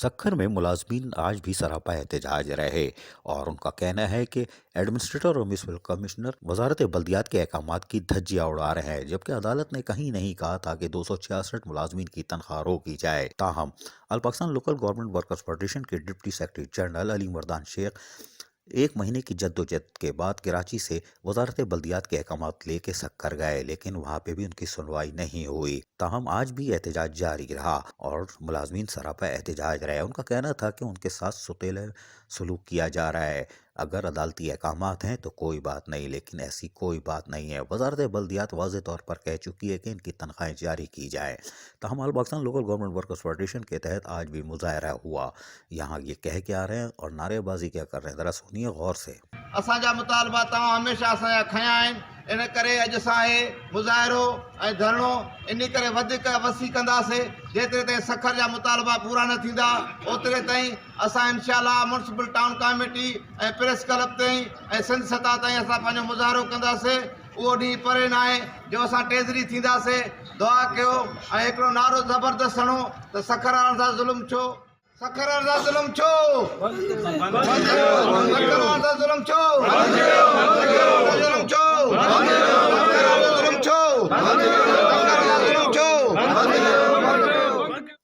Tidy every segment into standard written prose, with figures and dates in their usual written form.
सक्खर में मुलाजमीन आज भी सरापा एहतजाज रहे और उनका कहना है कि एडमिनिस्ट्रेटर और म्यूनसिपल कमिश्नर वजारत बल्दियात के अहकामात की धज्जियां उड़ा रहे हैं, जबकि अदालत ने कहीं नहीं कहा था कि 266 मुलाजमीन की तनख्वाह रोकी जाए। ताहम all Pakistan local government workers federation के deputy secretary general Ali Mardan Shaikh एक महीने की जद्दोजहद के बाद कराची से वजारत बल्दियात के अहकामात लेके सक्खर गए, लेकिन वहाँ पे भी उनकी सुनवाई नहीं हुई। ताहम आज भी एहतजाज जारी रहा और मुलाजमीन सरापा एहतजाज रहे। उनका कहना था कि उनके साथ सुतीले सलूक किया जा रहा है। अगर अदालती अहकामात हैं तो कोई बात नहीं, लेकिन ऐसी कोई बात नहीं है। वजारत बल्दियात वाज़ेह तौर पर कह चुकी है कि इनकी तनख्वाहें जारी की जाए। ताहम all Pakistan local government workers federation के तहत आज भी मुजाहरा हुआ। यहाँ ये कह के आ रहे हैं और नारेबाजी क्या कर रहे हैं, ज़रा सुनिए गौर से। असांजा मुतालबा तव्हां हमेशह असांजा खयां आहिनि, इन करे अॼु असां हे मुज़ाहिरो ऐं धरणो इन करे वधीक वसी कंदासीं। जेतिरे ताईं सखर जा मुतालबा पूरा न थींदा ओतिरे ताईं असां इंशाअल्लाह म्युनिसिपल टाउन कमेटी ऐं प्रेस क्लब ताईं ऐं सिंध सतह ताईं असां पंहिंजो मुज़ाहिरो कंदासीं। उहो ॾींहुं परे न आहे जो असां टेज़री थींदासीं। दुआ कयो ऐं हिकिड़ो नारो ज़बरदस्त हणो त सखर वारनि सां ज़ुल्म छो, सखर वारनि सां ज़ुल्म छो, सखर वारनि सां ज़ुल्म छो, ज़ुल्म छो, ज़ुल्म छो, ज़ुल्म छो।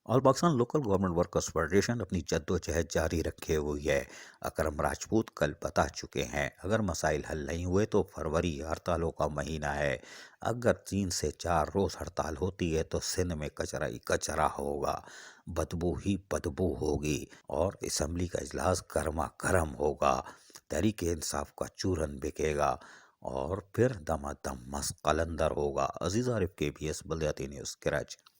All Pakistan local government workers federation अपनी जद्दोजहद जारी रखे हुई है। अकरम राजपूत कल बता चुके हैं, अगर मसाइल हल नहीं हुए तो फरवरी हड़तालों का महीना है। अगर 3 से 4 रोज़ हड़ताल होती है तो सिंध में कचरा ही कचरा होगा, बदबू ही बदबू होगी और असम्बली का इजलास गर्मा गर्म होगा। तहरीक इंसाफ का चूरन बिकेगा और फिर दमादम मस्त कलंदर होगा। अजीज़ आरिफ, KBS बल्दियाती न्यूज़, कराची।